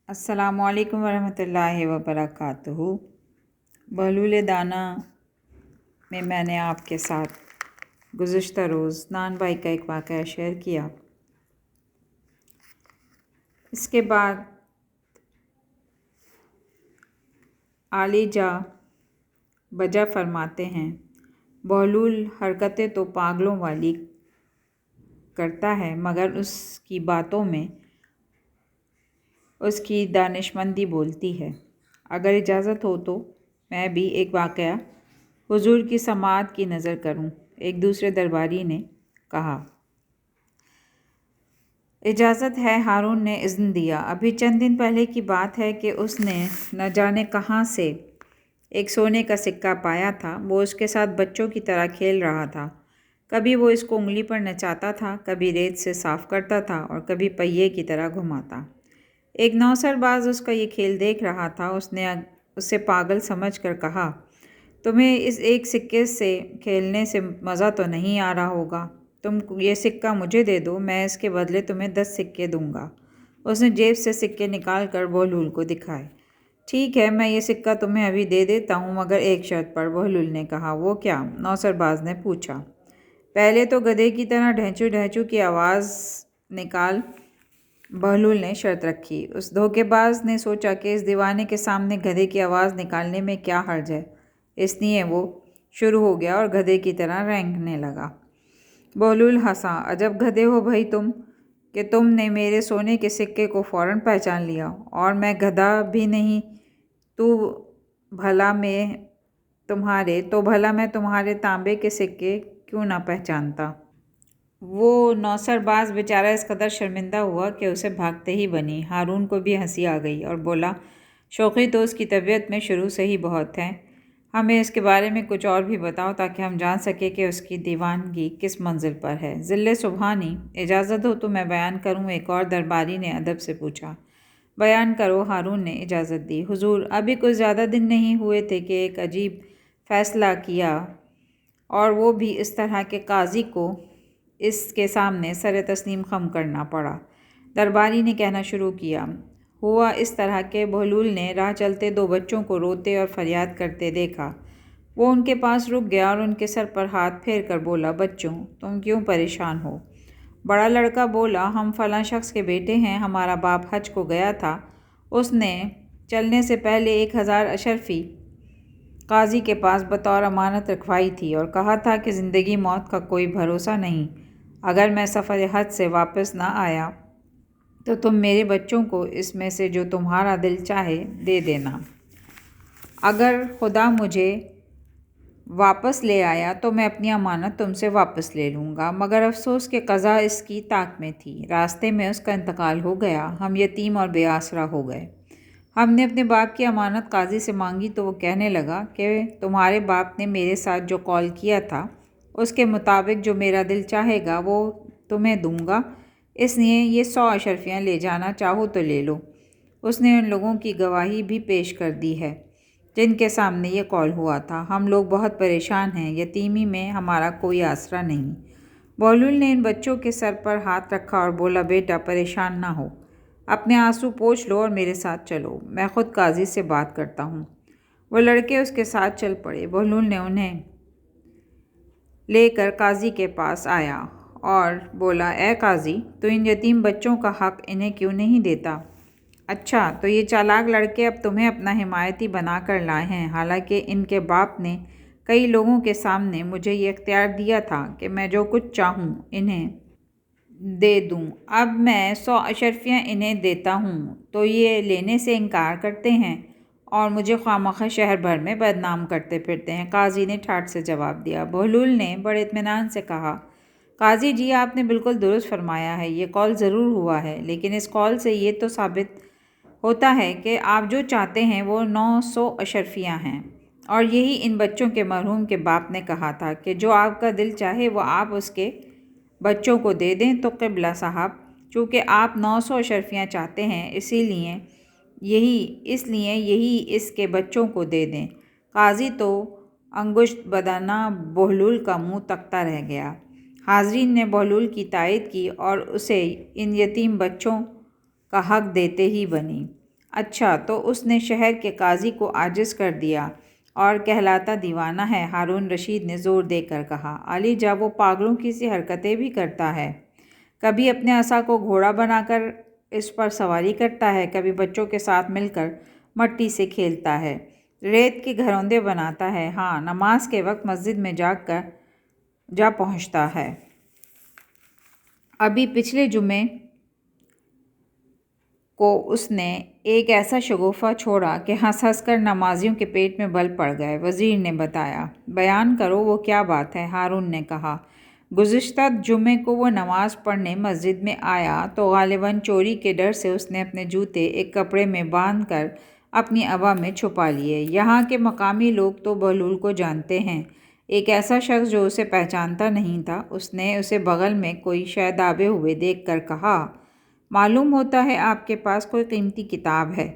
السلام علیکم ورحمۃ اللہ وبرکاتہ۔ بہلول دانہ میں نے آپ کے ساتھ گزشتہ روز نان بھائی کا ایک واقعہ شیئر کیا۔ اس کے بعد عالی جا بجا فرماتے ہیں، بہلول حرکتیں تو پاگلوں والی کرتا ہے مگر اس کی باتوں میں اس کی دانشمندی بولتی ہے۔ اگر اجازت ہو تو میں بھی ایک واقعہ حضور کی سماعت کی نظر کروں، ایک دوسرے درباری نے کہا۔ اجازت ہے، ہارون نے اذن دیا۔ ابھی چند دن پہلے کی بات ہے کہ اس نے نہ جانے کہاں سے ایک سونے کا سکہ پایا تھا۔ وہ اس کے ساتھ بچوں کی طرح کھیل رہا تھا۔ کبھی وہ اس کو انگلی پر نچاتا تھا، کبھی ریت سے صاف کرتا تھا اور کبھی پہیے کی طرح گھماتا۔ ایک نوسر باز اس کا یہ کھیل دیکھ رہا تھا۔ اس نے اسے پاگل سمجھ کر کہا، تمہیں اس ایک سکے سے کھیلنے سے مزہ تو نہیں آ رہا ہوگا، تم یہ سکہ مجھے دے دو، میں اس کے بدلے تمہیں 10 سکے دوں گا۔ اس نے جیب سے سکے نکال کر بہلول کو دکھائے۔ ٹھیک ہے، میں یہ سکہ تمہیں ابھی دے دیتا ہوں مگر ایک شرط پر، بہلول نے کہا۔ وہ کیا؟ نوسر باز نے پوچھا۔ پہلے تو گدھے کی طرح ڈھینچو ڈھینچو کی آواز نکال، بہلول نے شرط رکھی۔ اس دھوکے باز نے سوچا کہ اس دیوانے کے سامنے گدھے کی آواز نکالنے میں کیا حرج ہے، اس لیے وہ شروع ہو گیا اور گدھے کی طرح رینگنے لگا۔ بہلول ہنسا۔ عجب گدھے ہو بھئی تم، کہ تم نے میرے سونے کے سکے کو فوراً پہچان لیا، اور میں گدھا بھی نہیں تو بھلا میں تمہارے تانبے کے سکے کیوں نہ پہچانتا۔ وہ نوسر باز بیچارہ اس قدر شرمندہ ہوا کہ اسے بھاگتے ہی بنی۔ ہارون کو بھی ہنسی آ گئی اور بولا، شوخی تو اس کی طبیعت میں شروع سے ہی بہت ہے، ہمیں اس کے بارے میں کچھ اور بھی بتاؤ تاکہ ہم جان سکیں کہ اس کی دیوانگی کس منزل پر ہے۔ ذل سبحانی، اجازت ہو تو میں بیان کروں، ایک اور درباری نے ادب سے پوچھا۔ بیان کرو، ہارون نے اجازت دی۔ حضور، ابھی کچھ زیادہ دن نہیں ہوئے تھے کہ ایک عجیب فیصلہ کیا، اور وہ بھی اس طرح کہ قاضی کو اس کے سامنے سر تسلیم خم کرنا پڑا۔ درباری نے کہنا شروع کیا۔ ہوا اس طرح کہ بہلول نے راہ چلتے 2 بچوں کو روتے اور فریاد کرتے دیکھا۔ وہ ان کے پاس رک گیا اور ان کے سر پر ہاتھ پھیر کر بولا، بچوں، تم کیوں پریشان ہو؟ بڑا لڑکا بولا، ہم فلاں شخص کے بیٹے ہیں، ہمارا باپ حج کو گیا تھا، اس نے چلنے سے پہلے 1000 اشرفی قاضی کے پاس بطور امانت رکھوائی تھی اور کہا تھا کہ زندگی موت کا کوئی بھروسہ نہیں، اگر میں سفر حج سے واپس نہ آیا تو تم میرے بچوں کو اس میں سے جو تمہارا دل چاہے دے دینا۔ اگر خدا مجھے واپس لے آیا تو میں اپنی امانت تم سے واپس لے لوں گا، مگر افسوس کہ قضا اس کی طاق میں تھی، راستے میں اس کا انتقال ہو گیا، ہم یتیم اور بے آسرا ہو گئے۔ ہم نے اپنے باپ کی امانت قاضی سے مانگی تو وہ کہنے لگا کہ تمہارے باپ نے میرے ساتھ جو قول کیا تھا اس کے مطابق جو میرا دل چاہے گا وہ تمہیں دوں گا، اس لیے یہ 100 اشرفیاں لے جانا، چاہو تو لے لو۔ اس نے ان لوگوں کی گواہی بھی پیش کر دی ہے جن کے سامنے یہ قول ہوا تھا۔ ہم لوگ بہت پریشان ہیں، یتیمی میں ہمارا کوئی آسرا نہیں۔ بہلول نے ان بچوں کے سر پر ہاتھ رکھا اور بولا، بیٹا پریشان نہ ہو، اپنے آنسو پوچھ لو اور میرے ساتھ چلو، میں خود قاضی سے بات کرتا ہوں۔ وہ لڑکے اس کے ساتھ چل پڑے۔ بہلول نے انہیں لے کر قاضی کے پاس آیا اور بولا، اے قاضی، تو ان یتیم بچوں کا حق انہیں کیوں نہیں دیتا؟ اچھا، تو یہ چالاک لڑکے اب تمہیں اپنا حمایتی بنا کر لائے ہیں، حالانکہ ان کے باپ نے کئی لوگوں کے سامنے مجھے یہ اختیار دیا تھا کہ میں جو کچھ چاہوں انہیں دے دوں۔ اب میں 100 اشرفیاں انہیں دیتا ہوں تو یہ لینے سے انکار کرتے ہیں اور مجھے خواہ شہر بھر میں بدنام کرتے پھرتے ہیں۔ قاضی نے ٹھاٹھ سے جواب دیا۔ بہلول نے بڑے اطمینان سے کہا، قاضی جی، آپ نے بالکل درست فرمایا ہے، یہ قول ضرور ہوا ہے، لیکن اس قول سے یہ تو ثابت ہوتا ہے کہ آپ جو چاہتے ہیں وہ 900 اشرفیاں ہیں، اور یہی ان بچوں کے مرحوم کے باپ نے کہا تھا کہ جو آپ کا دل چاہے وہ آپ اس کے بچوں کو دے دیں۔ تو قبلہ صاحب، چونکہ آپ 900 اشرفیاں چاہتے ہیں، اس لیے یہی اس کے بچوں کو دے دیں۔ قاضی تو انگشت بدانہ بہلول کا منہ تکتا رہ گیا۔ حاضرین نے بہلول کی تائید کی اور اسے ان یتیم بچوں کا حق دیتے ہی بنی۔ اچھا تو اس نے شہر کے قاضی کو عاجز کر دیا اور کہلاتا دیوانہ ہے، ہارون رشید نے زور دے کر کہا۔ علی جا، وہ پاگلوں کی سی حرکتیں بھی کرتا ہے، کبھی اپنے عصا کو گھوڑا بنا کر اس پر سواری کرتا ہے، کبھی بچوں کے ساتھ مل کر مٹی سے کھیلتا ہے، ریت کے گھروندے بناتا ہے، ہاں نماز کے وقت مسجد میں جا پہنچتا ہے۔ ابھی پچھلے جمعے کو اس نے ایک ایسا شگوفہ چھوڑا کہ ہنس ہنس کر نمازیوں کے پیٹ میں بل پڑ گئے۔ وزیر نے بتایا۔ بیان کرو وہ کیا بات ہے، ہارون نے کہا۔ گزشتہ جمعے کو وہ نماز پڑھنے مسجد میں آیا تو غالباً چوری کے ڈر سے اس نے اپنے جوتے ایک کپڑے میں باندھ کر اپنی عبا میں چھپا لیے۔ یہاں کے مقامی لوگ تو بہلول کو جانتے ہیں، ایک ایسا شخص جو اسے پہچانتا نہیں تھا۔ اس نے اسے بغل میں کوئی شے دابے ہوئے دیکھ کر کہا، معلوم ہوتا ہے آپ کے پاس کوئی قیمتی کتاب ہے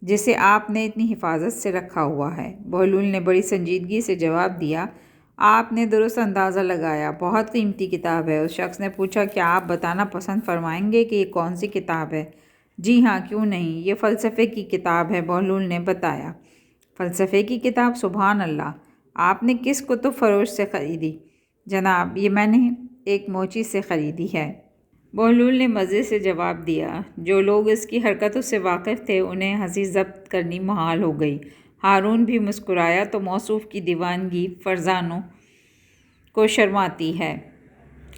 جسے آپ نے اتنی حفاظت سے رکھا ہوا ہے۔ بہلول نے بڑی سنجیدگی سے جواب دیا، آپ نے درست اندازہ لگایا، بہت قیمتی کتاب ہے۔ اس شخص نے پوچھا، کیا آپ بتانا پسند فرمائیں گے کہ یہ کون سی کتاب ہے؟ جی ہاں، کیوں نہیں، یہ فلسفے کی کتاب ہے، بہلول نے بتایا۔ فلسفے کی کتاب؟ سبحان اللہ! آپ نے کس کتب فروش سے خریدی؟ جناب، یہ میں نے ایک موچی سے خریدی ہے۔ بہلول نے مزے سے جواب دیا۔ جو لوگ اس کی حرکتوں سے واقف تھے انہیں ہنسی ضبط کرنی محال ہو گئی۔ ہارون بھی مسکرایا تو موصوف کی دیوانگی فرزانوں کو شرماتی ہے۔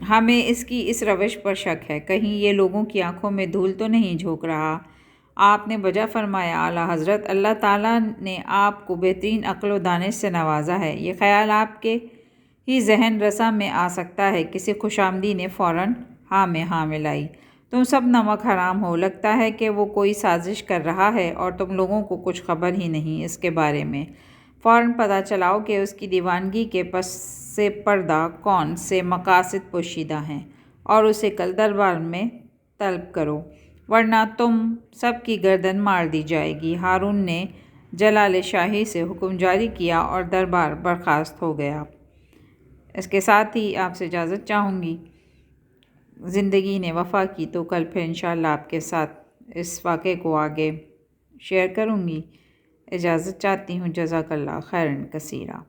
ہمیں اس کی اس روش پر شک ہے، کہیں یہ لوگوں کی آنکھوں میں دھول تو نہیں جھونک رہا؟ آپ نے بجا فرمایا، اعلیٰ حضرت، اللہ تعالیٰ نے آپ کو بہترین عقل و دانش سے نوازا ہے، یہ خیال آپ کے ہی ذہن رساں میں آ سکتا ہے۔ کسی خوشامدی نے فوراً ہاں میں ہاں ملائی۔ تم سب نمک حرام ہو، لگتا ہے کہ وہ کوئی سازش کر رہا ہے اور تم لوگوں کو کچھ خبر ہی نہیں اس کے بارے میں۔ فوراً پتہ چلاؤ کہ اس کی دیوانگی کے پس پردہ کون سے مقاصد پوشیدہ ہیں اور اسے کل دربار میں طلب کرو، ورنہ تم سب کی گردن مار دی جائے گی۔ ہارون نے جلال شاہی سے حکم جاری کیا اور دربار برخاست ہو گیا۔ اس کے ساتھ ہی آپ سے اجازت چاہوں گی۔ زندگی نے وفا کی تو کل پھر انشاءاللہ آپ کے ساتھ اس واقعے کو آگے شیئر کروں گی۔ اجازت چاہتی ہوں، جزاک اللہ خیراً کثیرا۔